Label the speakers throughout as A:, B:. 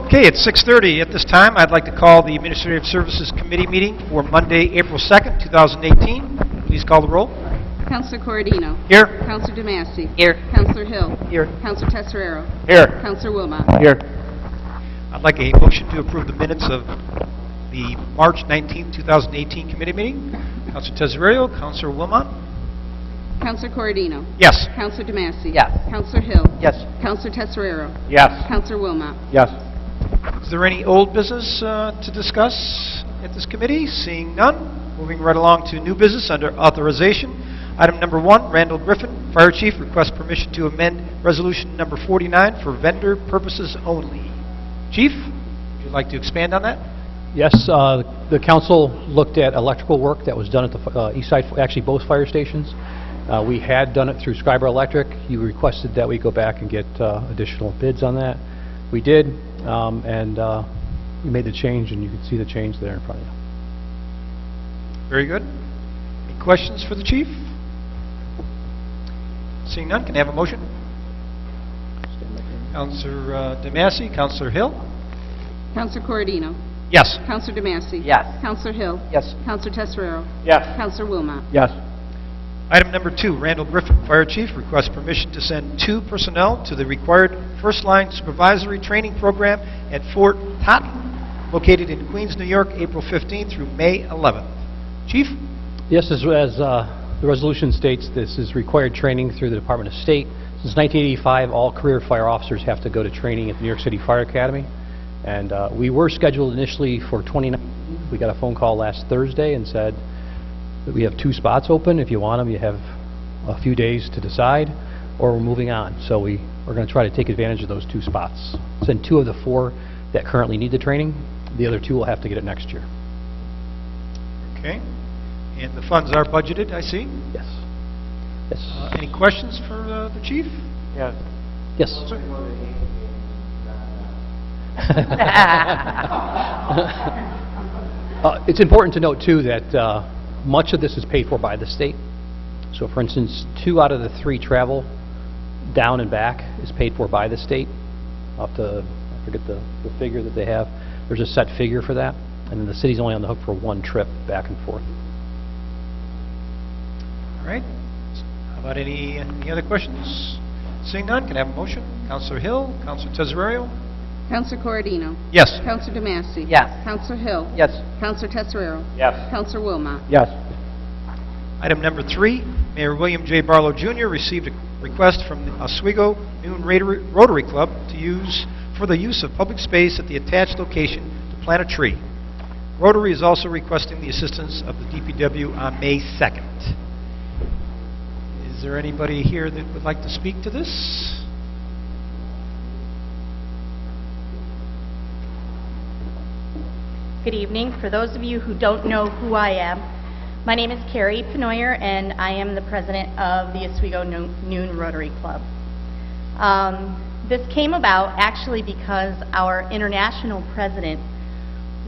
A: Okay, it's 6:30. At this time, I'd like to call the Administrative Services Committee meeting for Monday, April 2nd, 2018. Please call the roll.
B: Councilor Corradino.
A: Here.
B: Councilor DeMasi.
C: Here.
B: Councilor Hill.
A: Here.
B: Councilor Tesserero.
A: Here.
B: Councilor Wilmot.
A: Here. I'd like a motion to approve the minutes of the March 19th, 2018 committee meeting. Councilor Tesorerio, Councilor Wilmot.
B: Councilor Corradino.
A: Yes.
B: Councilor DeMasi.
C: Yes.
B: Councilor Hill.
C: Yes.
B: Councilor Tesserero.
A: Yes.
B: Councilor Wilmot.
A: Yes. Is there any old business to discuss at this committee? Seeing none, moving right along to new business under authorization. Item number 1, Randall Griffin, Fire Chief, requests permission to amend Resolution number 49 for vendor purposes only. Chief, would you like to expand on that?
D: Yes, the council looked at electrical work that was done at the east side, actually both fire stations. We had done it through Scriber Electric. You requested that we go back and get additional bids on that. We did, and we made the change, and you can see the change there in front of you.
A: Very good. Any questions for the chief? Seeing none, can I have a motion? Councilor DeMasi, Councilor Hill.
B: Councilor Corradino.
A: Yes.
B: Councilor DeMasi.
C: Yes.
B: Councilor Hill.
C: Yes.
B: Councilor Tesserero.
A: Yes.
B: Councilor Wilmot.
D: Yes.
A: Item number 2, Randall Griffin, Fire Chief, requests permission to send 2 personnel to the required first-line supervisory training program at Fort Totten, located in Queens, New York, April 15th through May 11th. Chief?
D: Yes, as the resolution states, this is required training through the Department of State. Since 1985, all career fire officers have to go to training at the New York City Fire Academy. And we were scheduled initially for 2019. We got a phone call last Thursday and said that we have 2 spots open. If you want them, you have a few days to decide, or we're moving on. So we're going to try to take advantage of those 2 spots. Send 2 of the 4 that currently need the training. The other 2 will have to get it next year.
A: Okay. And the funds are budgeted, I see.
D: Yes. Yes.
A: Any questions for the chief?
D: Yes. Yes. It's important to note, too, that much of this is paid for by the state. So, for instance, 2 out of the 3 travel down and back is paid for by the state. I'll have to, I forget the figure that they have. There's a set figure for that. And then the city's only on the hook for 1 trip back and forth.
A: All right. How about any other questions? Seeing none, can I have a motion? Councilor Hill, Councilor Tesorerio.
B: Councilor Corradino.
A: Yes.
B: Councilor DeMasi.
C: Yes.
B: Councilor Hill.
C: Yes.
B: Councilor Tesserero.
A: Yes.
B: Councilor Wilmot.
D: Yes.
A: Item number 3, Mayor William J. Barlow Jr. received a request from the Oswego Noon Rotary Club for the use of public space at the attached location to plant a tree. Rotary is also requesting the assistance of the DPW on May 2nd. Is there anybody here that would like to speak to this?
E: Good evening. For those of you who don't know who I am, my name is Carrie Penoyer, and I am the president of the Oswego Noon Rotary Club. This came about actually because our international president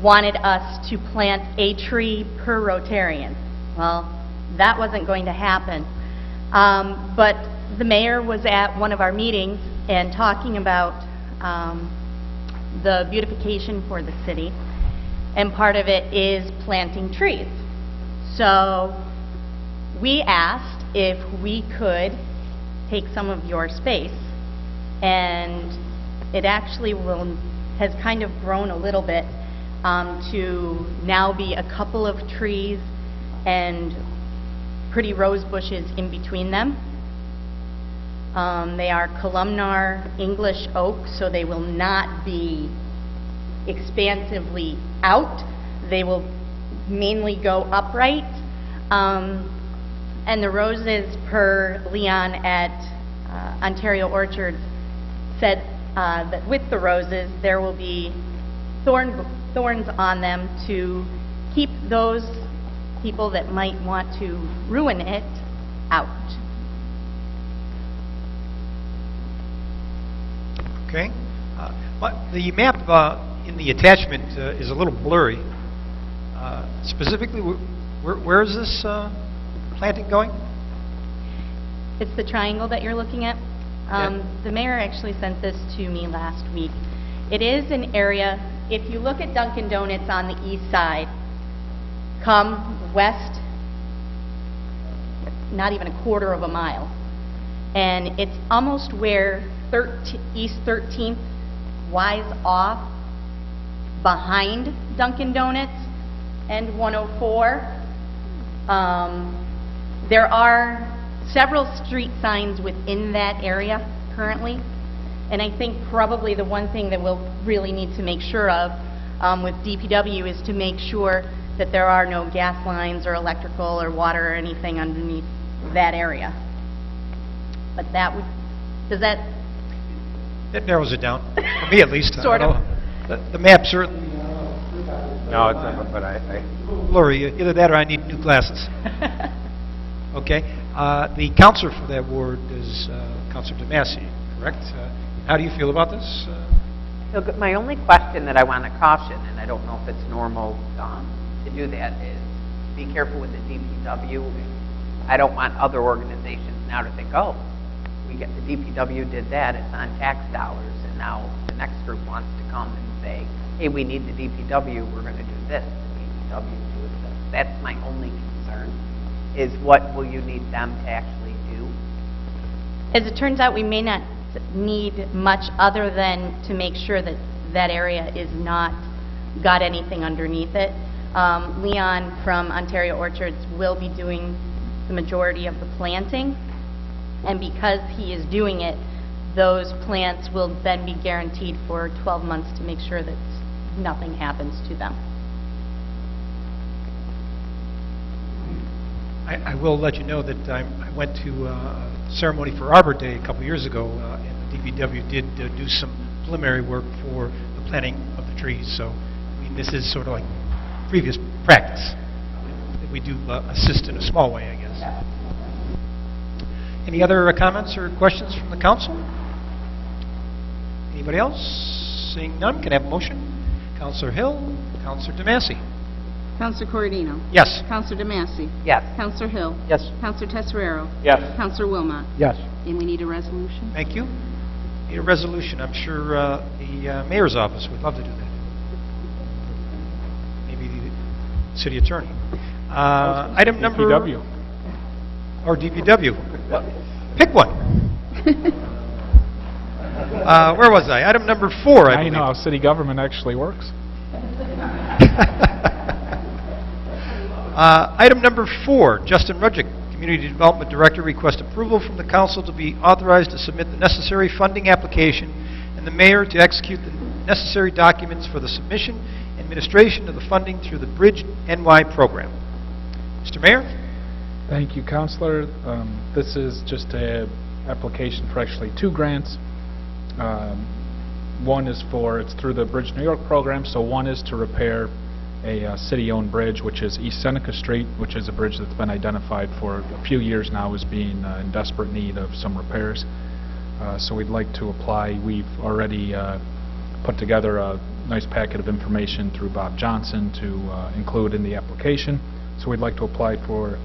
E: wanted us to plant a tree per Rotarian. Well, that wasn't going to happen. But the mayor was at one of our meetings and talking about the beautification for the city, and part of it is planting trees. So we asked if we could take some of your space, and it actually has kind of grown a little bit to now be a couple of trees and pretty rose bushes in between them. They are columnar English oak, so they will not be expansively out. They will mainly go upright. And the roses, per Leon at Ontario Orchards, said that with the roses there will be thorns on them to keep those people that might want to ruin it out.
A: Okay. The map in the attachment is a little blurry. Specifically, where is this planting going?
E: It's the triangle that you're looking at.
A: Yeah.
E: The mayor actually sent this to me last week, It is an area, if you look at Dunkin' Donuts on the east side, come west, not even a quarter of a mile, and it's almost where East 13th wise off behind Dunkin' Donuts and 104. There are several street signs within that area currently, and I think probably the one thing that we'll really need to make sure of with DPW is to make sure that there are no gas lines or electrical or water or anything underneath that area. But that would, does that?
A: That narrows it down, for me at least.
E: Sort of.
A: The map certainly,
C: No, it's not, but I
A: blurry. Either that or I need new glasses. Okay. The counselor for that ward is Counselor DeMasi, correct? How do you feel about this?
F: So my only question that I want to caution, and I don't know if it's normal to do that, is be careful with the DPW. I don't want other organizations now to think, oh, we get the DPW did that, it's on tax dollars, and now the next group wants to come and say, hey, we need the DPW, we're going to do this, the DPW do this. That's my only concern, is what will you need them to actually do?
E: As it turns out, we may not need much other than to make sure that that area is not got anything underneath it. Leon from Ontario Orchards will be doing the majority of the planting, and because he is doing it, those plants will then be guaranteed for 12 months to make sure that nothing happens to them.
A: I will let you know that I went to a ceremony for Arbor Day a couple years ago, and the DPW did do some preliminary work for the planting of the trees. So, I mean, this is sort of like previous practice. We do assist in a small way, I guess. Any other comments or questions from the council? Anybody else? Seeing none, can I have a motion? Councilor Hill, Councilor DeMasi.
B: Counselor Corradino.
A: Yes.
B: Counselor DeMasi.
F: Yes.
B: Counselor Hill.
D: Yes.
B: Counselor Tesorero.
C: Yes.
B: Counselor Wilmot.
D: Yes.
B: And we need a resolution.
A: Thank you. Need a resolution. I'm sure the mayor's office would love to do that. Maybe the city attorney. Item number...
C: DPW.
A: Or DPW. Pick one. Where was I? Item number 4, I
C: Now
A: believe.
C: you know how city government actually works.
A: Item number 4, Justin Rudgick, Community Development Director, requests approval from the council to be authorized to submit the necessary funding application and the mayor to execute the necessary documents for the submission and administration of the funding through the Bridge NY program. Mr. Mayor?
C: Thank you, Councilor. This is just an application for actually 2 grants. One is it's through the Bridge New York program, so one is to repair a city-owned bridge, which is East Seneca Street, which is a bridge that's been identified for a few years now as being in desperate need of some repairs. So we'd like to apply. We've already put together a nice packet of information through Bob Johnson to include in the application. So we'd like to apply for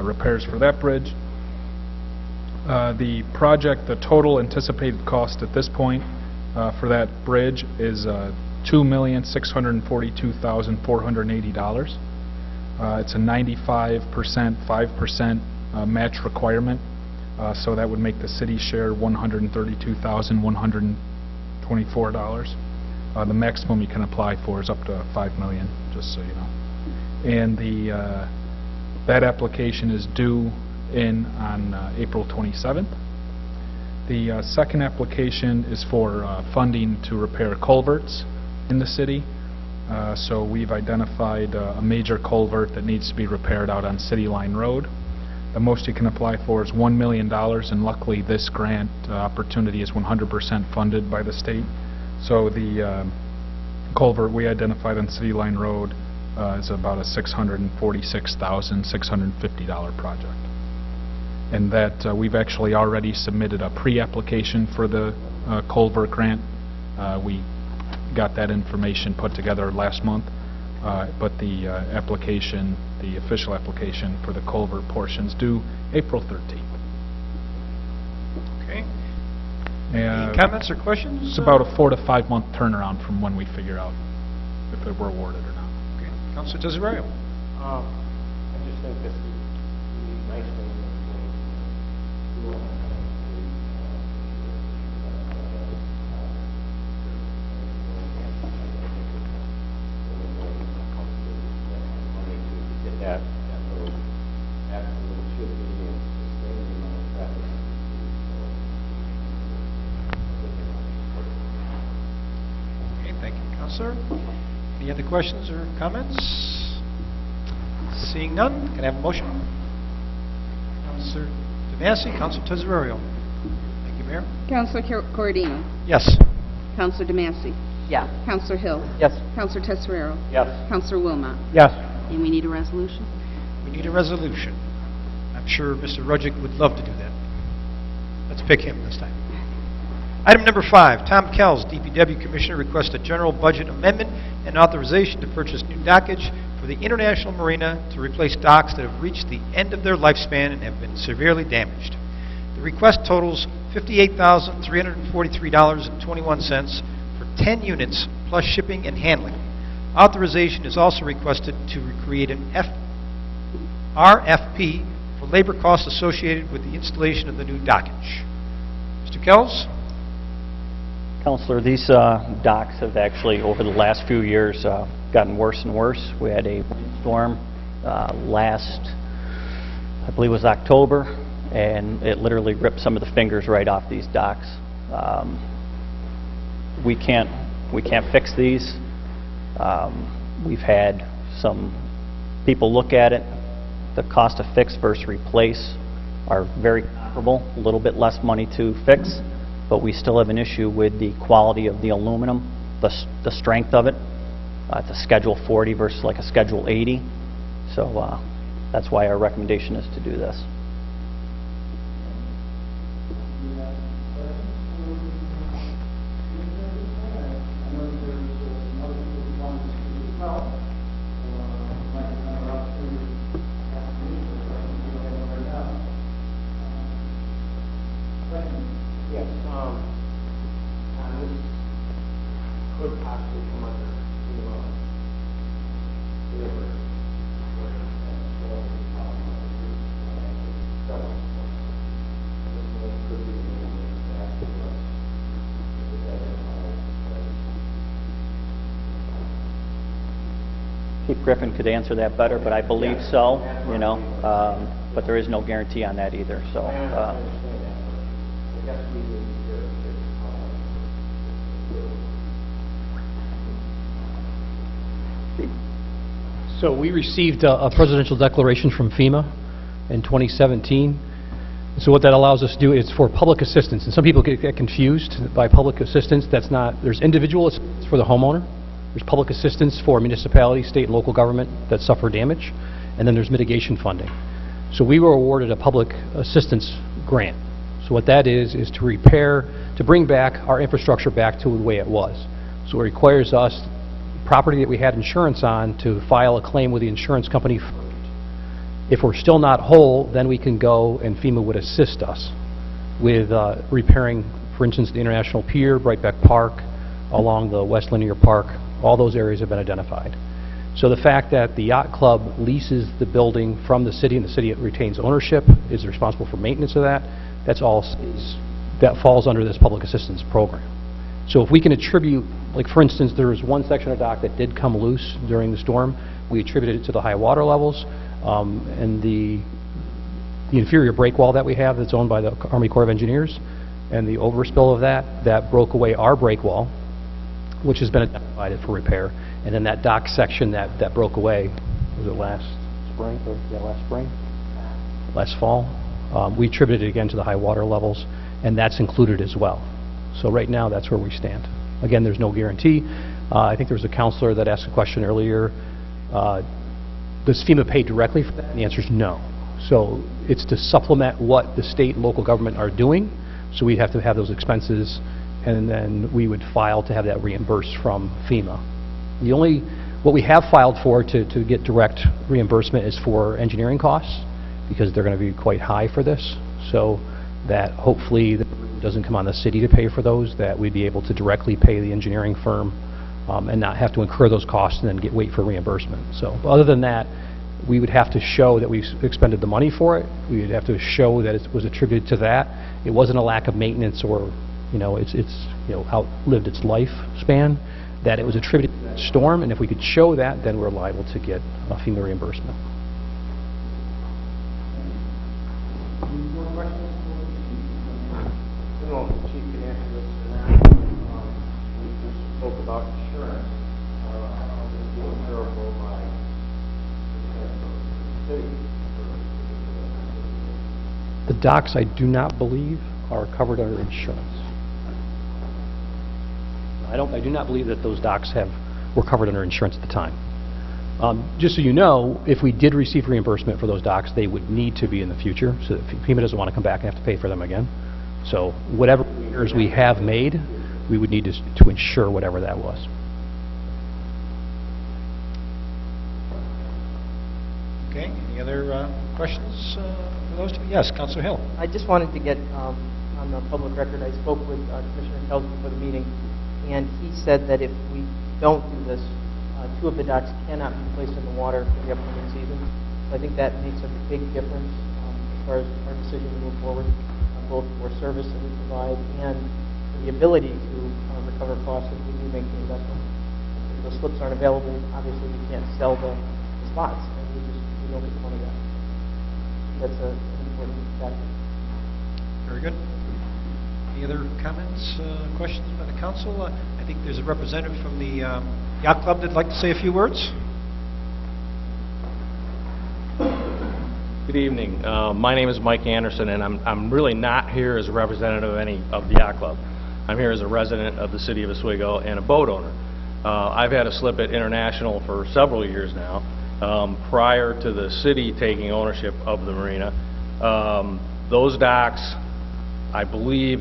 C: repairs for that bridge. The project, the total anticipated cost at this point for that bridge is $2,642,480. It's a 95% 5% match requirement, so that would make the city share $132,124. The maximum you can apply for is up to $5 million, just so you know. And that application is due in on April 27th. The second application is for funding to repair culverts in the city. So we've identified a major culvert that needs to be repaired out on City Line Road. The most you can apply for is $1 million, and luckily this grant opportunity is 100% funded by the state. So the culvert we identified on City Line Road is about a $646,650 project. And that we've actually already submitted a pre-application for the culvert grant. We got that information put together last month, but the application, the official application for the culvert portions due April 13th.
A: Okay. Any comments or questions?
C: It's about a 4 to 5 month turnaround from when we figure out if it were awarded or not.
A: Okay. Councilor Tesorio.
G: I just think this is a nice thing that we're doing. Get that little absolute should be in sustaining amount of traffic.
A: Okay, thank you, Councilor. Any other questions or comments? Seeing none, can I have a motion? Councilor DeMassey, Councilor Tesorio. Thank you, Mayor.
B: Counselor Corradino.
A: Yes.
B: Counselor DeMassey.
F: Yes.
B: Counselor Hill.
G: Yes.
B: Counselor Tesorero.
G: Yes.
B: Counselor Wilmot.
D: Yes.
B: And we need a resolution?
A: We need a resolution. I'm sure Mr. Rudgick would love to do that. Let's pick him this time. Item number 5, Tom Kells, DPW Commissioner, requests a general budget amendment and authorization to purchase new dockage for the International Marina to replace docks that have reached the end of their lifespan and have been severely damaged. The request totals $58,343.21 for 10 units plus shipping and handling. Authorization is also requested to create an RFP for labor costs associated with the installation of the new dockage. Mr. Kells?
H: Counselor, these docks have actually, over the last few years, gotten worse and worse. We had a storm last, I believe it was October, and it literally ripped some of the fingers right off these docks. We can't fix these. We've had some people look at it. The cost to fix versus replace are very comparable, a little bit less money to fix, but we still have an issue with the quality of the aluminum, the strength of it. It's a Schedule 40 versus like a Schedule 80, so that's why our recommendation is to do this.
G: Yes, this could possibly come under delivery.
H: Chief Griffin could answer that better, but I believe so, you know, but there is no guarantee on that either, so.
D: So we received a presidential declaration from FEMA in 2017. So what that allows us to do is for public assistance. And some people get confused by public assistance. That's not, there's individual assistance for the homeowner. There's public assistance for municipality, state, and local government that suffer damage. And then there's mitigation funding. So we were awarded a public assistance grant. So what that is to repair, to bring back our infrastructure back to the way it was. So it requires us, property that we had insurance on, to file a claim with the insurance company first. If we're still not whole, then we can go and FEMA would assist us with repairing, for instance, the International Pier, Brightbeck Park, along the West Linear Park. All those areas have been identified. So the fact that the yacht club leases the building from the city and the city retains ownership, is responsible for maintenance of that, that falls under this public assistance program. So if we can attribute, like for instance, there was one section of dock that did come loose during the storm. We attributed it to the high water levels and the inferior break wall that we have that's owned by the Army Corps of Engineers, and the overspill of that broke away our break wall, which has been identified for repair. And then that dock section that broke away, was it last spring? Or, yeah, last spring? Last fall. We attributed it again to the high water levels, and that's included as well. So right now, that's where we stand. Again, there's no guarantee. I think there was a counselor that asked a question earlier. Does FEMA pay directly for that? And the answer is no. So it's to supplement what the state and local government are doing. So we'd have to have those expenses, and then we would file to have that reimbursed from FEMA. What we have filed for to get direct reimbursement is for engineering costs, because they're going to be quite high for this. So that hopefully the doesn't come on the city to pay for those, that we'd be able to directly pay the engineering firm and not have to incur those costs and then wait for reimbursement. So other than that, we would have to show that we expended the money for it. We would have to show that it was attributed to that. It wasn't a lack of maintenance or, it's outlived its lifespan, that it was attributed to that storm, and if we could show that, then we're liable to get FEMA reimbursement.
G: I don't know if the chief can answer this or not. We just spoke about insurance. How this is insurable by the city.
D: The docks, I do not believe, are covered under insurance. I do not believe that those docks were covered under insurance at the time. Just so you know, if we did receive reimbursement for those docks, they would need to be in the future, so that FEMA doesn't want to come back and have to pay for them again. So whatever errors we have made, we would need to insure whatever that was.
A: Okay, any other questions for those two? Yes, Councilor Hill.
I: I just wanted to get on the public record, I spoke with Commissioner Kels before the meeting, and he said that if we don't do this, two of the docks cannot be placed in the water for the upcoming season. So I think that makes a big difference as far as our decision to move forward, both for service that we provide and for the ability to recover costs if we do make the investment. If the slips aren't available, obviously we can't sell the spots, and we don't get the money back. That's an important factor.
A: Very good. Any other comments, questions by the council? I think there's a representative from the Yacht Club that'd like to say a few words.
J: Good evening. My name is Mike Anderson, and I'm really not here as a representative of any of the Yacht Club. I'm here as a resident of the city of Oswego and a boat owner. I've had a slip at International for several years now, prior to the city taking ownership of the marina. Those docks, I believe,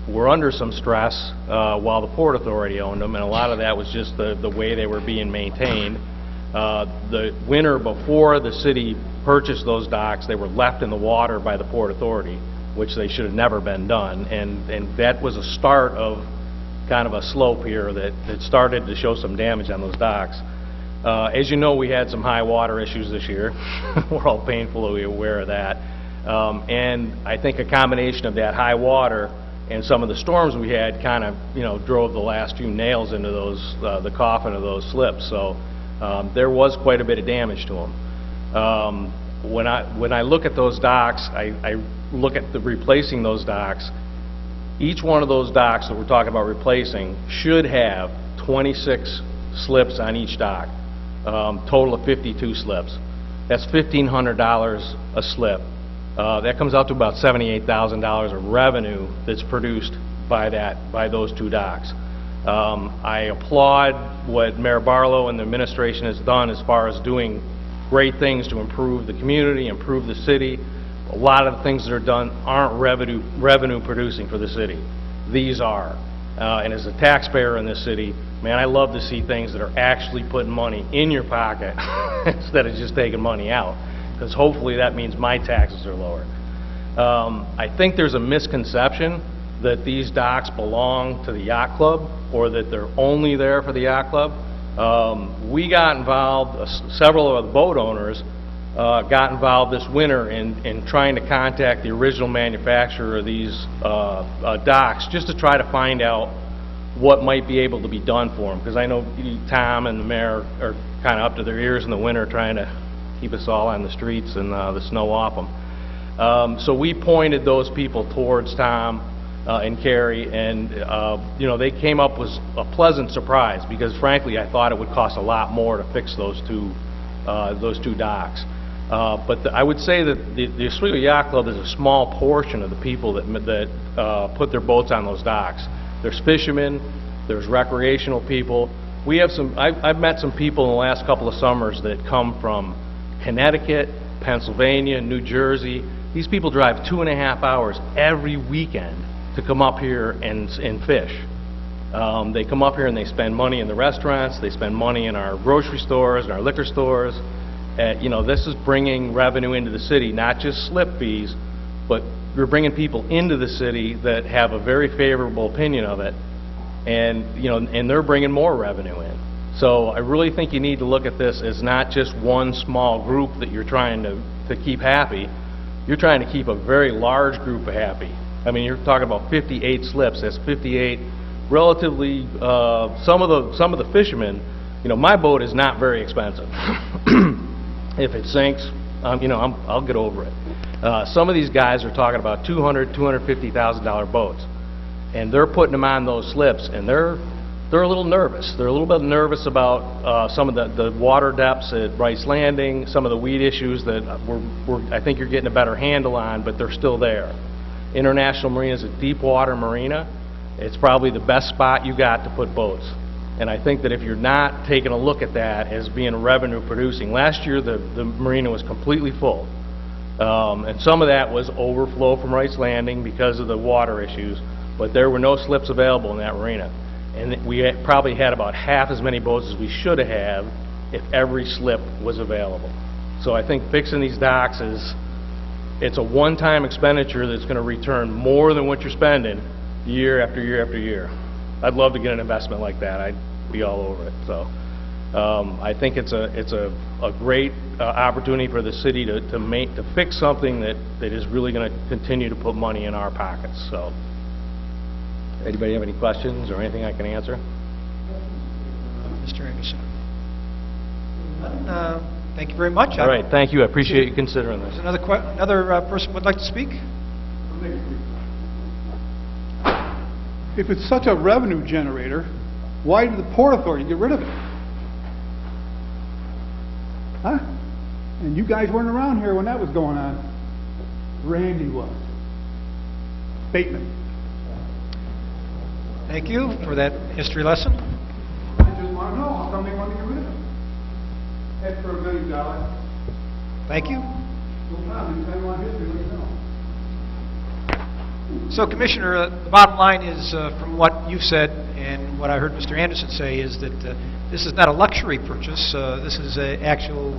J: were under some stress while the Port Authority owned them, and a lot of that was just the way they were being maintained. The winter before the city purchased those docks, they were left in the water by the Port Authority, which they should have never been done, and that was a start of kind of a slope here that started to show some damage on those docks. As you know, we had some high water issues this year. We're all painfully aware of that. And I think a combination of that high water and some of the storms we had kind of, drove the last few nails into those, the coffin of those slips. So there was quite a bit of damage to them. When I look at those docks, I look at replacing those docks. Each one of those docks that we're talking about replacing should have 26 slips on each dock, total of 52 slips. That's $1,500 a slip. That comes out to about $78,000 of revenue that's produced by those two docks. I applaud what Mayor Barlow and the administration has done as far as doing great things to improve the community, improve the city. A lot of the things that are done aren't revenue producing for the city. These are. And as a taxpayer in this city, man, I love to see things that are actually putting money in your pocket instead of just taking money out, because hopefully that means my taxes are lower. I think there's a misconception that these docks belong to the Yacht Club or that they're only there for the Yacht Club. We got involved, several of the boat owners got involved this winter in trying to contact the original manufacturer of these docks just to try to find out what might be able to be done for them, because I know Tom and the mayor are kind of up to their ears in the winter trying to keep us all on the streets and the snow off them. So we pointed those people towards Tom and Carrie, and they came up with a pleasant surprise, because frankly I thought it would cost a lot more to fix those two docks. But I would say that the Oswego Yacht Club is a small portion of the people that put their boats on those docks. There's fishermen, there's recreational people. We have I've met some people in the last couple of summers that come from Connecticut, Pennsylvania, New Jersey. These people drive 2.5 hours every weekend to come up here and fish. They come up here and they spend money in the restaurants, they spend money in our grocery stores and our liquor stores. This is bringing revenue into the city, not just slip fees, but you're bringing people into the city that have a very favorable opinion of it, and, you know, and they're bringing more revenue in. So I really think you need to look at this as not just one small group that you're trying to keep happy. You're trying to keep a very large group happy. I mean, you're talking about 58 slips. That's 58 relatively, some of the fishermen, you know, my boat is not very expensive. If it sinks, you know, I'll get over it. Some of these guys are talking about $200,000, $250,000 boats, and they're putting them on those slips, and they're a little nervous. They're a little bit nervous about some of the water depths at Rice Landing, some of the weed issues that I think you're getting a better handle on, but they're still there. International Marina is a deep water marina. It's probably the best spot you got to put boats. And I think that if you're not taking a look at that as being revenue producing, last year the marina was completely full. And some of that was overflow from Rice Landing because of the water issues, but there were no slips available in that marina. And we probably had about half as many boats as we should have if every slip was available. So I think fixing these docks it's a one-time expenditure that's going to return more than what you're spending year after year after year. I'd love to get an investment like that. I'd be all over it. So I think it's a great opportunity for the city to fix something that is really going to continue to put money in our pockets. So. Anybody have any questions or anything I can answer?
A: Mr. Anderson. Thank you very much.
J: All right, thank you. I appreciate you considering this.
A: There's another person would like to speak?
K: If it's such a revenue generator, why did the Port Authority get rid of it? Huh? And you guys weren't around here when that was going on. Randy was. Bateman.
A: Thank you for that history lesson.
K: I just want to know how come they want to get rid of it. That's for $1 million.
A: Thank you.
K: No problem. Anytime you want history, let me know.
A: So, Commissioner, the bottom line is, from what you've said and what I heard Mr. Anderson say, is that this is not a luxury purchase. This is an actual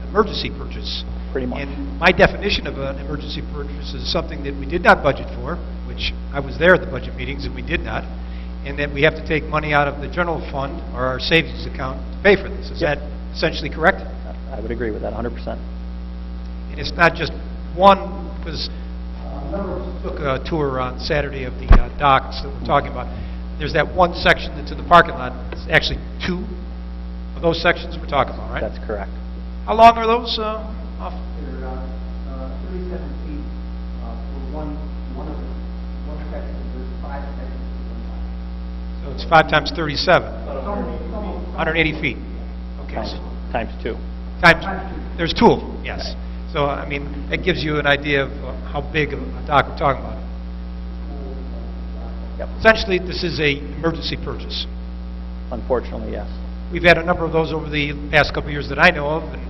A: emergency purchase.
H: Pretty much.
A: And my definition of an emergency purchase is something that we did not budget for, which I was there at the budget meetings and we did not, and that we have to take money out of the general fund or our savings account to pay for this. Is that essentially correct?
H: I would agree with that 100%.
A: And it's not just one, because took a tour on Saturday of the docks that we're talking about. There's that one section that's in the parking lot. It's actually two of those sections we're talking about, right?
H: That's correct.
A: How long are those off?
G: They're 37 feet for one section. There's 5 sections.
A: So it's 5 times 37. 180 feet. Okay.
H: Times 2.
A: There's 2 of them, yes. So, I mean, that gives you an idea of how big of a dock we're talking about.
H: Yep.
A: Essentially, this is a emergency purchase.
H: Unfortunately, yes.
A: We've had a number of those over the past couple of years that I know of, and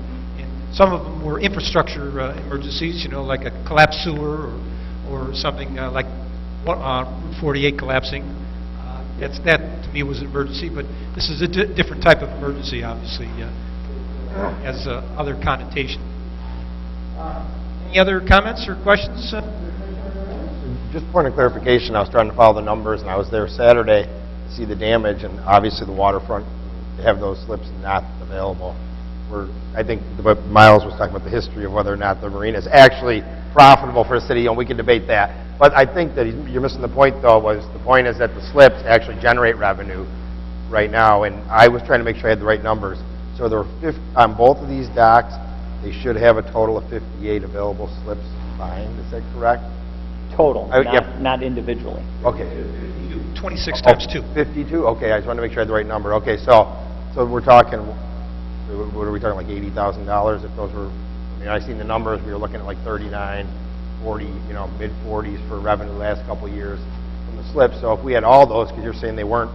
A: some of them were infrastructure emergencies, you know, like a collapsed sewer or something like Route 48 collapsing. That, to me, was an emergency, but this is a different type of emergency, obviously, has other connotation. Any other comments or questions?
L: Just point of clarification, I was trying to follow the numbers, and I was there Saturday to see the damage, and obviously the waterfront, they have those slips not available. I think what Miles was talking about, the history of whether or not the marina is actually profitable for a city, and we can debate that. But I think that you're missing the point, though, the point is that the slips actually generate revenue right now, and I was trying to make sure I had the right numbers. So there were on both of these docks, they should have a total of 58 available slips combined. Is that correct?
H: Total, not individually.
L: Okay.
A: 26 times 2.
L: 52? Okay, I just wanted to make sure I had the right number. Okay, so we're talking, what are we talking, like $80,000 if those were, I mean, I've seen the numbers, we were looking at like 39, 40, you know, mid-40s for revenue the last couple of years from the slips. So if we had all those, because you're saying they weren't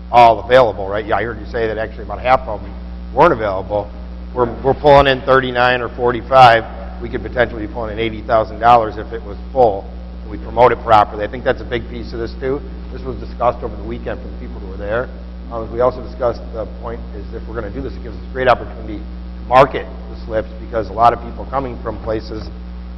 L: all available, right? Yeah, I heard you say that actually about half of them weren't available. We're pulling in 39 or 45. We could potentially be pulling in $80,000 if it was full. We promote it properly. I think that's a big piece of this too. This was discussed over the weekend for the people who were there. We also discussed the point is if we're going to do this, it gives us a great opportunity to market the slips because a lot of people coming from places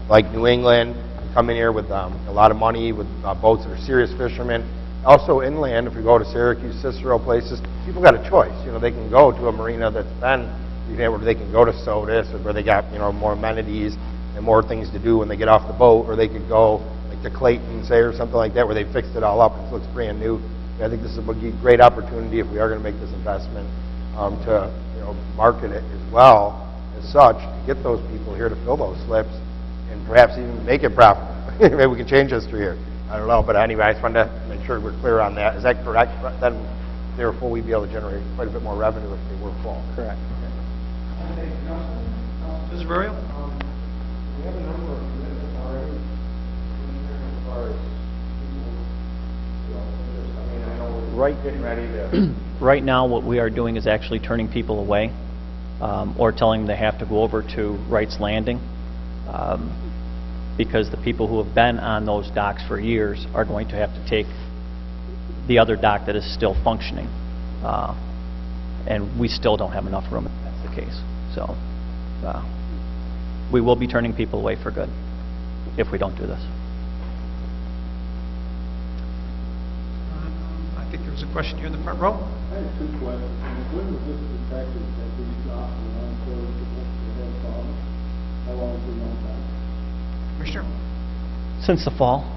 L: like New England, come in here with a lot of money, with boats that are serious fishermen. Also inland, if we go to Syracuse, Cicero places, people got a choice. You know, they can go to a marina that's been, where they can go to Sodus, or where they got, you know, more amenities and more things to do when they get off the boat, or they could go like to Clayton, say, or something like that, where they fixed it all up and it looks brand new. I think this is a great opportunity if we are going to make this investment to, you know, market it as well as such, to get those people here to fill those slips and perhaps even make it profitable. Maybe we can change history here. I don't know, but anyway, I just wanted to make sure we're clear on that. Is that correct? Then if they were full, we'd be able to generate quite a bit more revenue if they were full.
H: Correct.
A: Mrs. Burial?
G: We have a number of commitments already. As far as people, you know, I mean, I know we're
H: Right.
G: getting ready to.
H: Right now, what we are doing is actually turning people away, or telling them they have to go over to Wright's Landing, because the people who have been on those docks for years are going to have to take the other dock that is still functioning. And we still don't have enough room if that's the case. So we will be turning people away for good if we don't do this.
A: I think there was a question here in the front row.
K: I have two questions. When was this detected that these docks were unclosed against the head problem? How long has it known that?
A: Commissioner?
H: Since the fall,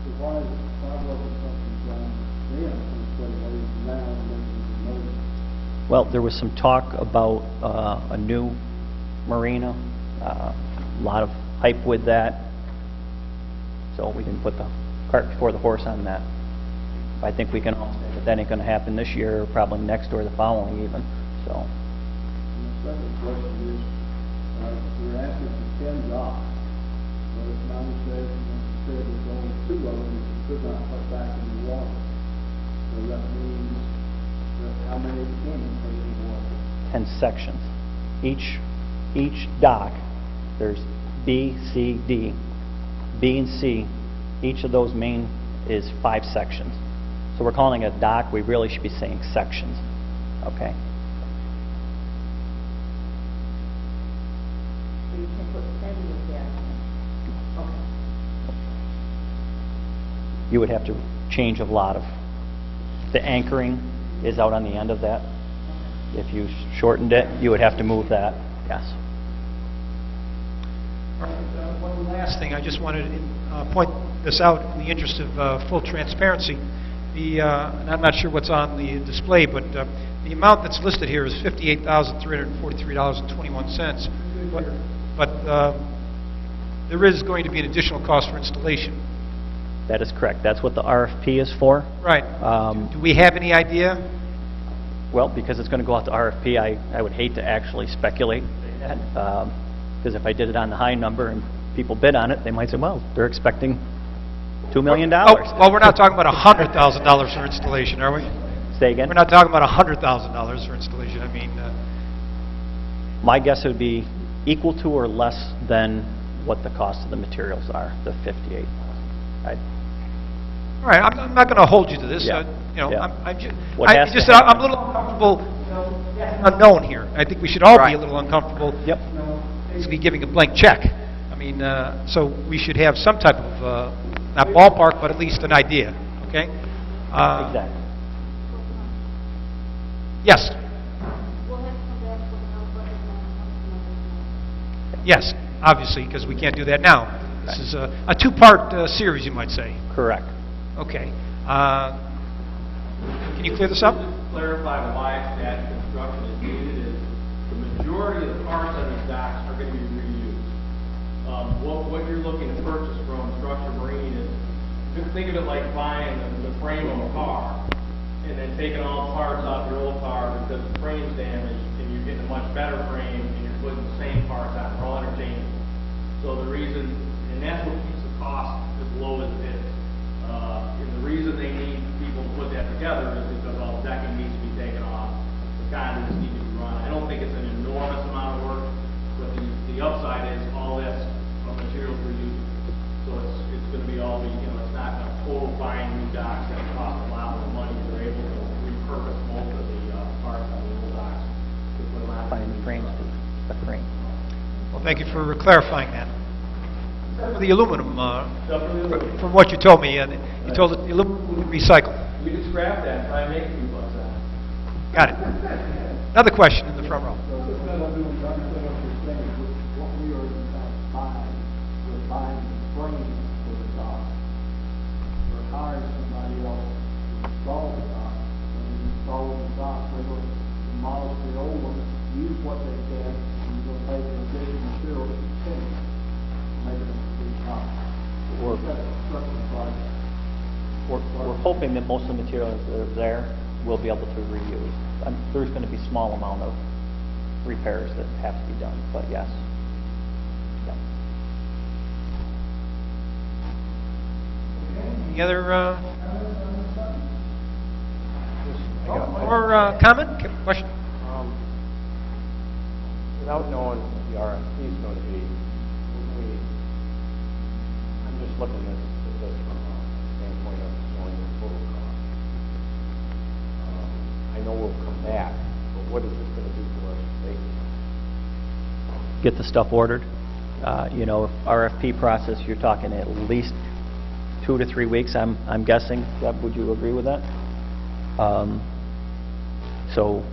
K: So why wasn't something done then instead of waiting now and making the notice?
H: well, there was some talk about a new marina, a lot of hype with that, so we didn't put the cart before the horse on that. I think we can all say that ain't going to happen this year, or probably next or the following even. So,
K: And the second question is, we're asking for 10 docks, but if my understanding said there's only 2 of them that you could not put back in the water. So that means that how many can put in the water?
H: 10 sections. Each dock, there's B, C, D. B and C, each of those main is 5 sections. So we're calling it a dock, we really should be saying sections, okay?
E: So you can put 10 in there. Okay.
H: You would have to change a lot of, the anchoring is out on the end of that. If you shortened it, you would have to move that, yes.
A: All right, one last thing, I just wanted to point this out in the interest of full transparency. And I'm not sure what's on the display, but the amount that's listed here is $58,343.21. But there is going to be an additional cost for installation.
H: That is correct. That's what the RFP is for.
A: Right. Do we have any idea?
H: Well, because it's going to go out to RFP, I would hate to actually speculate that, because if I did it on the high number and people bid on it, they might say, well, they're expecting $2 million.
A: Oh, well, we're not talking about $100,000 for installation, are we?
H: Say again?
A: We're not talking about $100,000 for installation. I mean,
H: My guess would be equal to or less than what the cost of the materials are, the 58.
A: all right, I'm not going to hold you to this.
H: Yeah.
A: You know,
H: Yeah.
A: I'm a little uncomfortable, unknown here. I think we should all be a little uncomfortable.
H: Yep.
A: Basically giving a blank check. I mean, so we should have some type of, not ballpark, but at least an idea, okay?
H: Exactly.
A: Yes. Yes, obviously, because we can't do that now. This is a two-part series, you might say.
H: Correct.
A: Okay. Can you clear this up?
J: Just to clarify why that construction is needed is the majority of the parts on these docks are going to be reused. What you're looking to purchase from Structure Marine is, just think of it like buying the frame of a car and then taking all the parts off your old car because the frame's damaged and you're getting a much better frame and you're putting the same parts on. They're all interchangeable. So the reason, and that's what keeps the cost as low as it is. And the reason they need people to put that together is because all the decking needs to be taken off, the conduits need to be run. I don't think it's an enormous amount of work, but the upside is all this materials we're using. So it's going to be all the, it's not a total buying new docks that cost a lot more money. They're able to repurpose most of the parts on the old docks to put them on.
H: Buying the frames, the frame.
A: Well, thank you for clarifying that. For the aluminum, from what you told me, you told us the aluminum would be recycled.
J: We can scrap that, try and make a few bucks on it.
A: Got it. Another question in the front row.
K: So this has to do with understanding what you're saying, what we are in fact buying. We're buying the frame for the dock. We're hiring somebody else to install the dock. When you install the dock, they're going to demolish the old one, use what they can, and you're going to pay for additional material to finish, make it a complete dock.
H: We're-
K: That's a construction project.
H: We're hoping that most of the materials that are there will be able to reuse. There's going to be small amount of repairs that have to be done, but yes. Yeah.
A: Any other, or comment, question?
G: Without knowing what the RFP is going to be, I'm just looking at this from a standpoint of knowing the total cost. I know we'll come back, but what is this going to do for us later?
H: Get the stuff ordered. You know, RFP process, you're talking at least 2 to 3 weeks, I'm guessing. Deb, would you agree with that? So,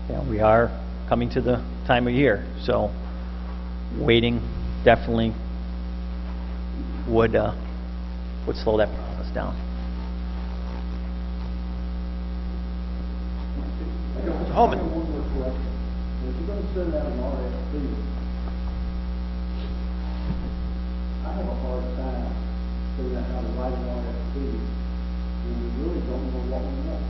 H: you know, we are coming to the time of year, so waiting definitely would slow that process down.
A: Holman.
K: One more question. If you're going to send out an RFP, I have a hard time figuring out how to write an RFP when we really don't know what we want.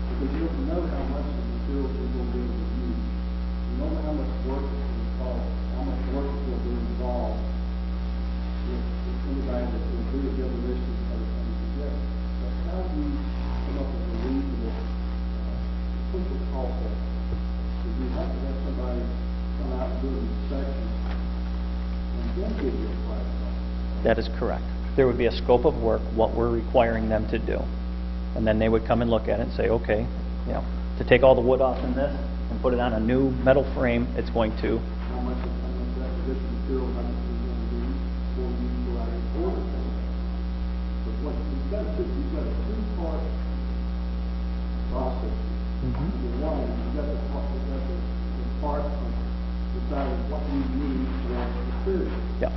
K: Because you don't know how much of the materials we're going to be able to use. You don't know how much work it's going to cost, how much work will be involved with anybody that's going to do the demolition of the things together. But how do you come up with a reasonable total cost of it? Because you have to have somebody come out and do an inspection and then give you a price on it.
H: That is correct. There would be a scope of work, what we're requiring them to do. And then they would come and look at it and say, okay, you know, to take all the wood off in this and put it on a new metal frame, it's going to,
K: How much of that additional material, how much is going to be before you go out and order things. But what, you've got a two-part process. Number one, you've got the part of deciding what you need for the material.
H: yeah.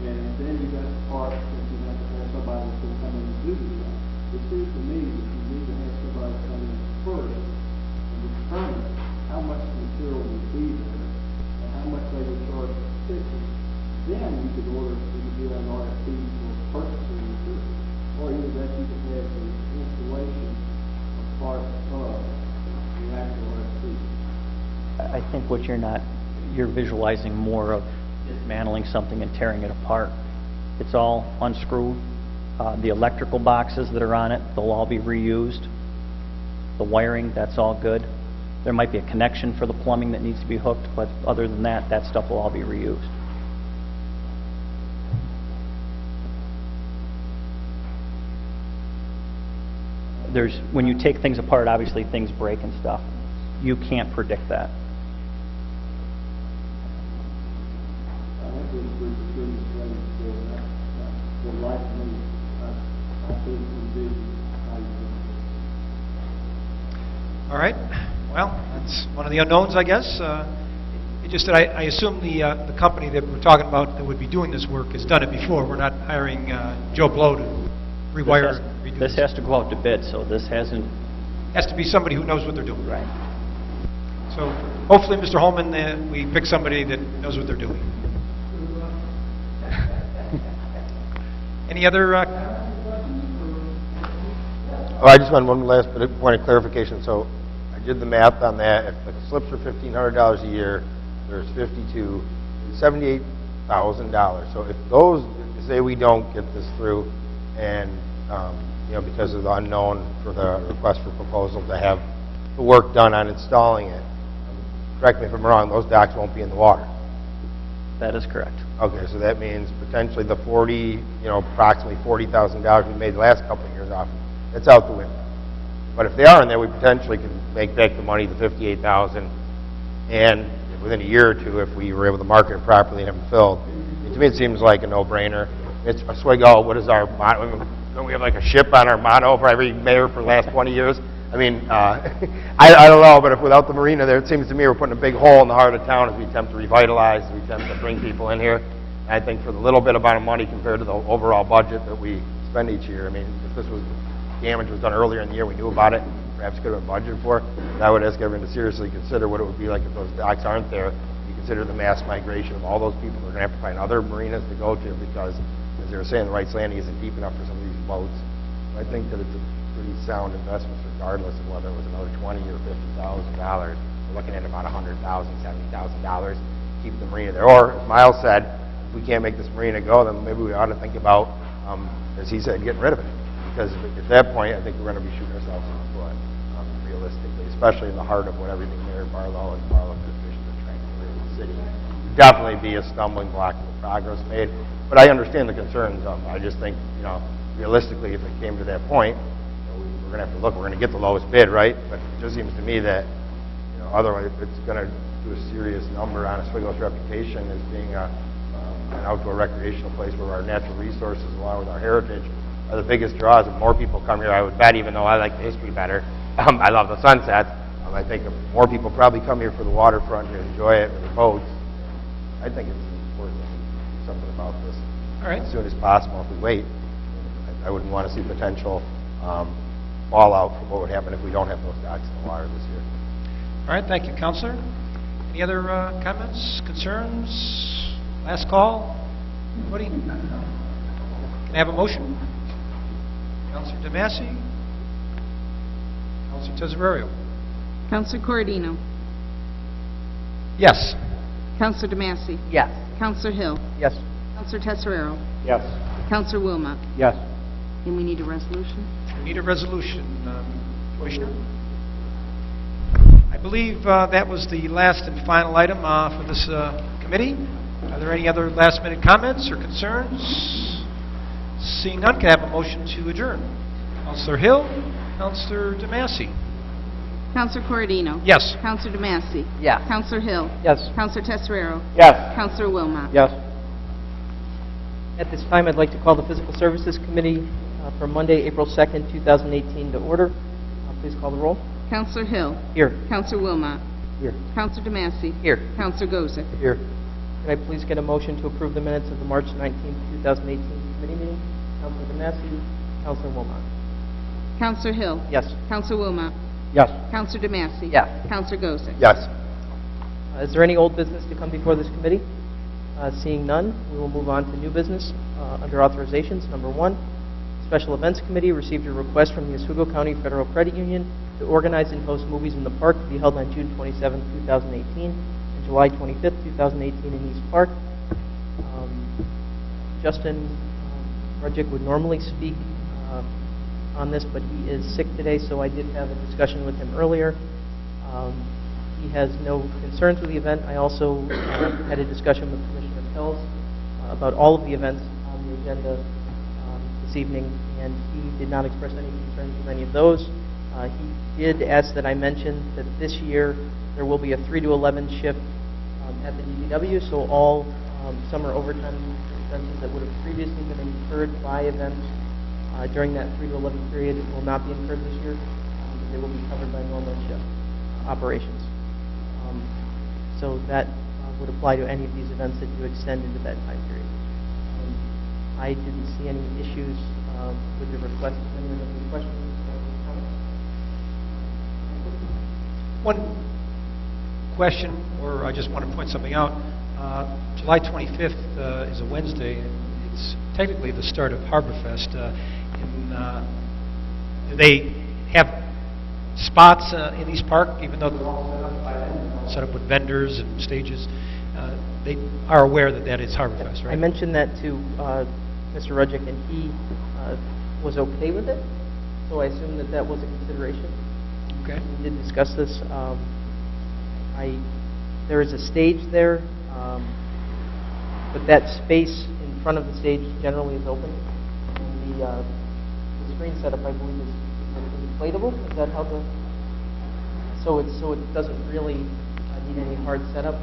K: And then you got the part that you have to have somebody that's going to come in and do the job. It seems to me that you need to have somebody come in first and determine how much material would be there and how much they would charge for fixing. Then you could do an RFP for purchasing material. Or either that you could have the installation of parts of the actual RFP.
H: I think what you're visualizing more of dismantling something and tearing it apart. It's all unscrewed. The electrical boxes that are on it, they'll all be reused. The wiring, that's all good. There might be a connection for the plumbing that needs to be hooked, but other than that, that stuff will all be reused. When you take things apart, obviously things break and stuff. You can't predict that.
K: I think we're doing this ready for that. For life to me, I think envision how you do it.
A: All right. Well, that's one of the unknowns, I guess. It just that I assume the company that we're talking about that would be doing this work has done it before. We're not hiring Joe Blow to rewire and redo
H: This has to go out to bid, so this hasn't...
A: Has to be somebody who knows what they're doing.
H: Right.
A: So hopefully, Mr. Holman, we pick somebody that knows what they're doing. Any other...
L: Oh, I just want one last point of clarification. So I did the math on that. If the slips are $1,500 a year, there's 52, $78,000. So if those, say we don't get this through, and you know, because of the unknown for the request for proposal to have the work done on installing it, correct me if I'm wrong, those docks won't be in the water.
H: That is correct.
L: Okay, so that means potentially the approximately $40,000 we made the last couple of years off, it's out the window. But if they are in there, we potentially can make back the money, the $58,000, and if within a year or two, if we were able to market it properly and have them filled. To me, it seems like a no-brainer. It's Oswego. What is our motto? Don't we have like a ship on our motto for every mayor for the last 20 years? I mean, I don't know, but if without the marina there, it seems to me we're putting a big hole in the heart of town as we attempt to revitalize, as we attempt to bring people in here. And I think for the little bit amount of money compared to the overall budget that we spend each year, I mean, if this was damage was done earlier in the year, we knew about it, perhaps could have been budgeted for, and I would ask everyone to seriously consider what it would be like if those docks aren't there. You consider the mass migration of all those people. They're going to have to find other marinas to go to because, as they were saying, the Wrights Landing isn't deep enough for some of these boats. I think that it's a pretty sound investment regardless of whether it was another $20,000 or $50,000. We're looking at about $100,000, $70,000 to keep the marina there. Or, as Miles said, if we can't make this marina go, then maybe we ought to think about, as he said, getting rid of it. Because at that point, I think we're going to be shooting ourselves in the foot, realistically, especially in the heart of what everything Mayor Barlow and Barlow officials are trying to do in the city. Definitely be a stumbling block in the progress made. But I understand the concerns. I just think, realistically, if it came to that point, we're going to have to look. We're going to get the lowest bid, right? But it just seems to me that, otherwise, it's going to do a serious number on Oswego's reputation as being an outdoor recreational place where our natural resources, along with our heritage, are the biggest draws. If more people come here, I would bet, even though I like the history better, I love the sunsets. I think if more people probably come here for the waterfront and enjoy it with the boats, I think it's important to do something about this as soon as possible. If we wait, I wouldn't want to see potential fallout from what would happen if we don't have those docks in the water this year.
A: All right, thank you, Councilor. Any other comments, concerns? Last call? Anybody? Can I have a motion? Councilor DeMasi? Councilor Tesorario?
B: Councilor Corradino?
A: Yes.
B: Councilor DeMasi?
I: Yes.
B: Councilor Hill?
I: Yes.
B: Councilor Tesorero?
G: Yes.
B: Councilor Wilmot?
G: Yes.
B: And we need a resolution?
A: We need a resolution, Commissioner. I believe that was the last and final item for this committee. Are there any other last-minute comments or concerns? Seeing none, can I have a motion to adjourn? Councilor Hill, Councilor DeMasi.
B: Councilor Corradino?
A: Yes.
B: Councilor DeMasi?
F: Yes.
B: Councilor Hill?
I: Yes.
B: Councilor Tesorero?
G: Yes.
B: Councilor Wilmot?
G: Yes.
I: At this time, I'd like to call the Physical Services Committee for Monday, April 2nd, 2018 to order. Please call the roll.
B: Councilor Hill?
I: Here.
B: Councilor Wilmot?
G: Here.
B: Councilor DeMasi?
I: Here.
B: Councilor Gozick?
G: Here.
I: Can I please get a motion to approve the minutes of the March 19th, 2018 committee meeting? Councilor DeMasi, Councilor Wilmot.
B: Councilor Hill?
I: Yes.
B: Councilor Wilmot?
G: Yes.
B: Councilor DeMasi?
F: Yes.
B: Councilor Gozick?
L: Yes.
I: Is there any old business to come before this committee? Seeing none, we will move on to new business under authorizations. Number 1, Special Events Committee received a request from the Oswego County Federal Credit Union to organize and host Movies in the Park to be held on June 27, 2018 and July 25, 2018 in East Park. Justin Rudjick would normally speak on this, but he is sick today, so I did have a discussion with him earlier. He has no concerns with the event. I also had a discussion with Commissioner Pelz about all of the events on the agenda this evening, and he did not express any concerns with any of those. He did ask that I mention that this year there will be a 3 to 11 shift at the DPW, so all summer overtime expenses that would have previously been incurred by events during that 3 to 11 period will not be incurred this year. They will be covered by normal shift operations. So that would apply to any of these events that you extend into that time period. I didn't see any issues with your request. Anyone have any questions or comments?
A: One question, or I just want to point something out. July 25th is a Wednesday, and it's technically the start of Harborfest. Do they have spots in East Park, even though they're all set up with vendors and stages? They are aware that that is Harborfest, right?
I: I mentioned that to Mr. Rudjick, and he was okay with it, so I assume that that was a consideration.
A: Okay.
I: We did discuss this. There is a stage there, but that space in front of the stage generally is open. And the screen setup, I believe, is inflatable. Is that how the? So it doesn't really need any hard setup.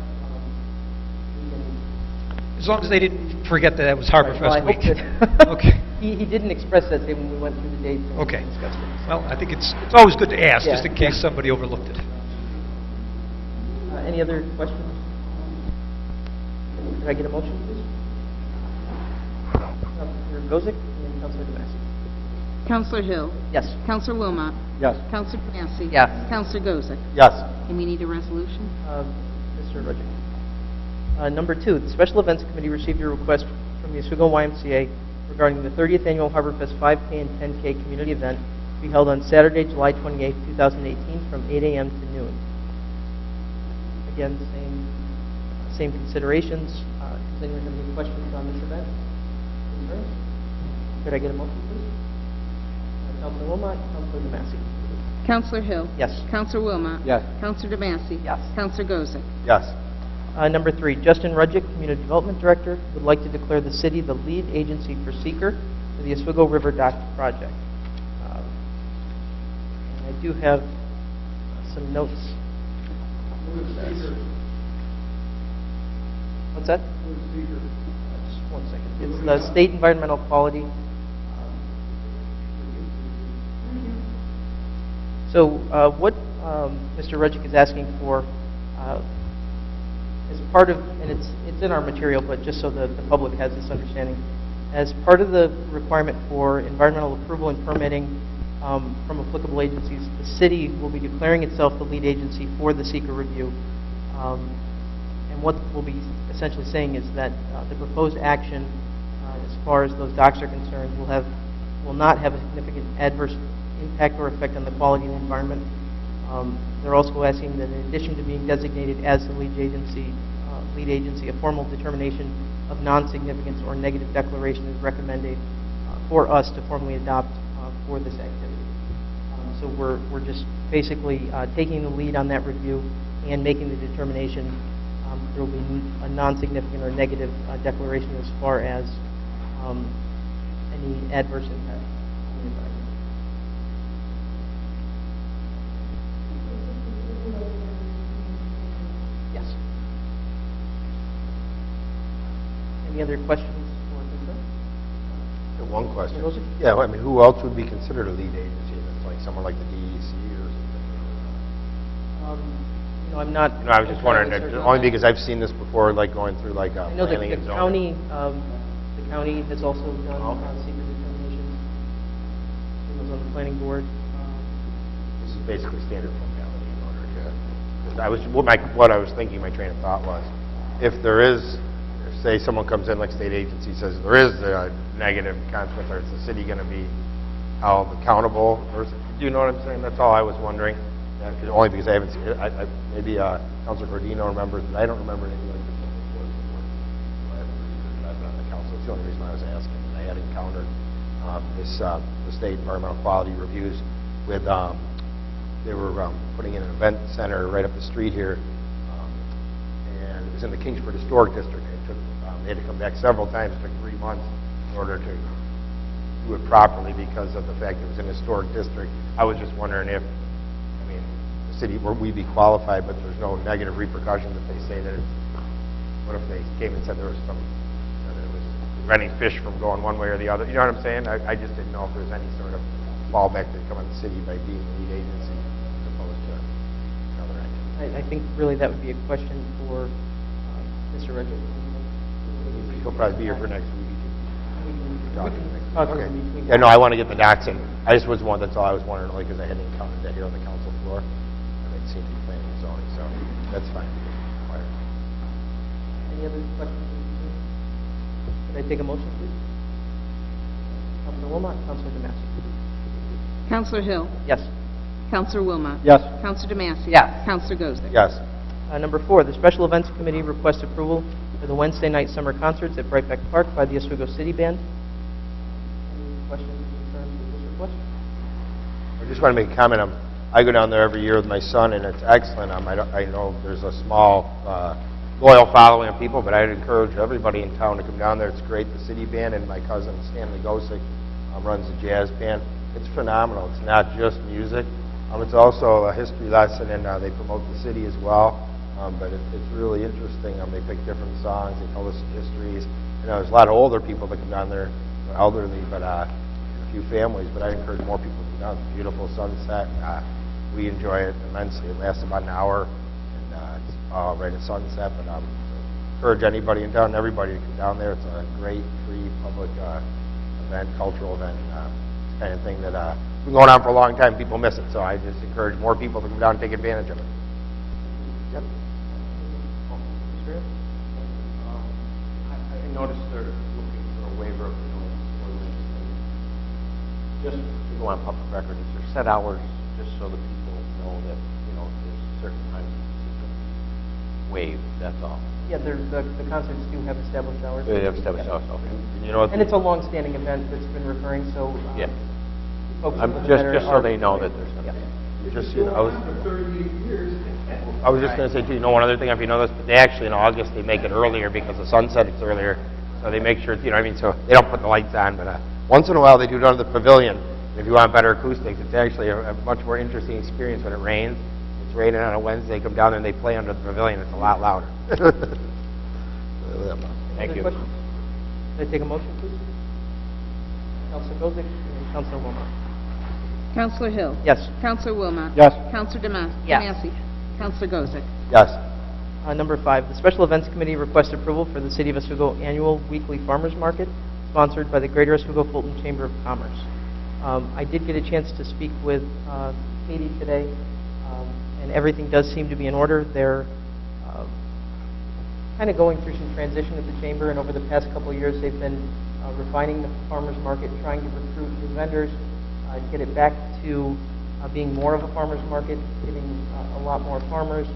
A: As long as they didn't forget that it was Harbor
I: Right, well, I
A: Fest
I: hope
A: week.
I: that-
A: Okay.
I: He didn't express that day when we went through the dates and
A: Okay.
I: discussed it.
A: Well, I think it's always good to ask, just
I: Yeah,
A: in case
I: yeah.
A: somebody overlooked it.
I: Any other questions? Could I get a motion, please? Councilor Gozick and Councilor DeMasi.
B: Counselor Hill.
I: Yes.
B: Counselor Wilmot.
C: Yes.
B: Counselor Massey.
F: Yes.
B: Counselor Gozick.
L: Yes.
B: And we need a resolution?
I: Mr. Rudnick. Number 2, the Special Events Committee received a request from the Oswego YMCA regarding the 30th Annual Harborfest 5K and 10K community event to be held on Saturday, July 28, 2018, from 8 a.m. to noon. Again, same considerations. Does anyone have any questions on this event? Concerns? Could I get a motion, please? Councilor Wilmot, Councilor DeMasi.
B: Counselor Hill.
I: Yes.
B: Counselor Wilmot.
C: Yes.
B: Counselor DeMassey.
F: Yes.
B: Counselor Gozick.
L: Yes.
I: Number 3, Justin Rudgick, Community Development Director, would like to declare the city the lead agency for seeker for the Oswego River Dock project. And I do have some notes. What's that? Just 1 second. It's the State Environmental Quality. So what Mr. Rudgick is asking for as part of, and it's in our material, but just so the public has this understanding, as part of the requirement for environmental approval and permitting from applicable agencies, the city will be declaring itself the lead agency for the seeker review. And what we'll be essentially saying is that the proposed action, as far as those docks are concerned, will not have a significant adverse impact or effect on the quality of the environment. They're also asking that in addition to being designated as the lead agency, a formal determination of non-significance or negative declaration is recommended for us to formally adopt for this activity. So we're just basically taking the lead on that review and making the determination. There will be a non-significant or negative declaration as far as any adverse impact on the environment. Yes. Any other questions or concerns?
L: One question.
I: Rosie?
L: Yeah, well, I mean, who else would be considered a lead agency? It's like someone like the DEC or something?
I: I'm not.
L: I was just wondering,
I: entirely certain on
L: only
I: that.
L: because I've seen this before, like going through like
I: I know that
L: planning and
I: the
L: zoning.
I: county has also done
L: Okay.
I: secret determinations. It was on the planning board.
L: This is basically standard formality in order to, because what I was thinking, my train of thought was, if there is, say someone comes in, like state agency says, there is a negative consequence, or is the city going to be held accountable? Or do you know what I'm saying? That's all I was wondering. Only because I haven't seen it. Maybe Councilor Cordino remembers, but I don't remember anything like this before. I haven't reviewed it on the council. It's the only reason I was asking. I had encountered the state environmental quality reviews with, they were putting in an event center right up the street here, and it was in the Kingsford Historic District. They had to come back several times. It took 3 months in order to do it properly because of the fact that it was an historic district. I was just wondering if, city where we'd be qualified, but there's no negative repercussions if they say that what if they came and said there was some, that it was preventing fish from going one way or the other? You know what I'm saying? I just didn't know if there's any sort of fallback that come on the city by being the lead agency as opposed to another entity.
I: I think really that would be a question for Mr. Rudgick.
L: He'll probably be here for next week.
I: Talk
L: Okay.
I: in between.
L: Yeah, no, I want to get the docs in. I just was one, that's all I was wondering, only because I hadn't encountered that here on the council floor. Seem to be planning and zoning, so that's fine.
I: Any other questions? Could I take a motion, please? Councilor Wilmot, Councilor DeMasi.
B: Counselor Hill.
I: Yes.
B: Counselor Wilmot.
C: Yes.
B: Counselor DeMassey.
F: Yes.
B: Counselor Gozick.
L: Yes.
I: Number 4, the Special Events Committee requests approval for the Wednesday night summer concerts at Brightbeck Park by the Oswego City Band. Any questions or concerns with this request?
L: I just want to make a comment. I go down there every year with my son, and it's excellent. I know there's a small, loyal following of people, but I'd encourage everybody in town to come down there. It's great. The city band and my cousin Stanley Gosick runs a jazz band. It's phenomenal. It's not just music. It's also a history lesson, and they promote the city as well. But it's really interesting. They pick different songs. They tell us histories. There's a lot of older people that come down there, elderly, but a few families. But I encourage more people to come down. It's a beautiful sunset. We enjoy it immensely. It lasts about an hour, and it's right at sunset. But encourage anybody in town, everybody to come down there. It's a great, free, public event, cultural event. It's the kind of thing that it's been going on for a long time. People miss it, so I just encourage more people to come down and take advantage of it. Yep.
G: I noticed they're looking for a waiver of the noise ordinance. Just to go on public record, is there set hours just so that people know that, there's certain times waived, that's all?
I: Yeah, the concerts do have established hours.
G: They have established hours, okay.
I: And it's a long-standing event that's been recurring, so
G: Yeah.
I: folks
G: I'm
I: in the
G: just
I: matter
G: so
I: are-
G: they know that there's going to be.
L: Just I was just going to say too, one other thing, if you know this, but they actually in August they make it earlier because the sunset is earlier, so they make sure, so they don't put the lights on, but once in a while they do it under the pavilion. If you want better acoustics, it's actually a much more interesting experience when it rains. It's raining on a Wednesday, come down there and they play under the pavilion. It's a lot louder.
G: Thank you.
I: Other questions? Can I take a motion, please? Councilor Gozick and Councilor Wilmot.
B: Counselor Hill.
I: Yes.
B: Counselor Wilmot.
L: Yes.
B: Counselor
F: Yes.
B: DeMasi. Counselor Gozick.
L: Yes.
I: Number 5, the Special Events Committee requests approval for the City of Oswego Annual Weekly Farmers Market, sponsored by the Greater Oswego Fulton Chamber of Commerce. I did get a chance to speak with Katie today, and everything does seem to be in order. They're kind of going through some transition at the Chamber, and over the past couple of years they've been refining the farmers market, trying to recruit new vendors, get it back to being more of a farmers market, getting a lot more farmers,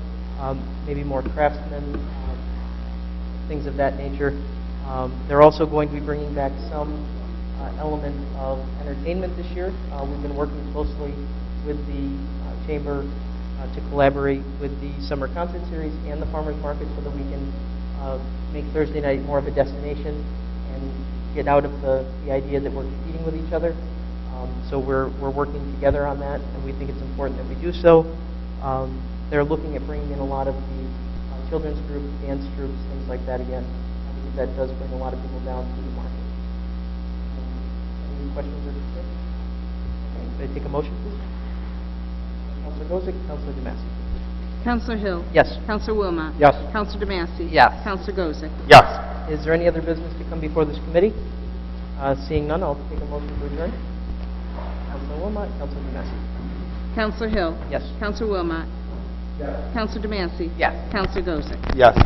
I: maybe more craftsmen, things of that nature. They're also going to be bringing back some element of entertainment this year. We've been working closely with the Chamber to collaborate with the summer concert series and the farmers market so that we can make Thursday night more of a destination and get out of the idea that we're competing with each other. So we're working together on that, and we think it's important that we do so. They're looking at bringing in a lot of the children's groups, dance groups, things like that again. I think that does bring a lot of people down to the market. Any questions or concerns? Okay, can I take a motion, please? Councilor Gozick, Councilor DeMasi.
B: Counselor Hill.
I: Yes.
B: Counselor Wilmot.
L: Yes.
B: Counselor DeMasi.
F: Yes.
B: Counselor Gozick.
L: Yes.
I: Is there any other business to come before this committee? Seeing none, I'll take a motion to adjourn. Councilor Wilmot, Councilor DeMasi.
B: Counselor Hill.
I: Yes.
B: Counselor Wilmot.
K: Yes.
B: Counselor DeMasi.
F: Yes.
B: Counselor Gozick.
L: Yes.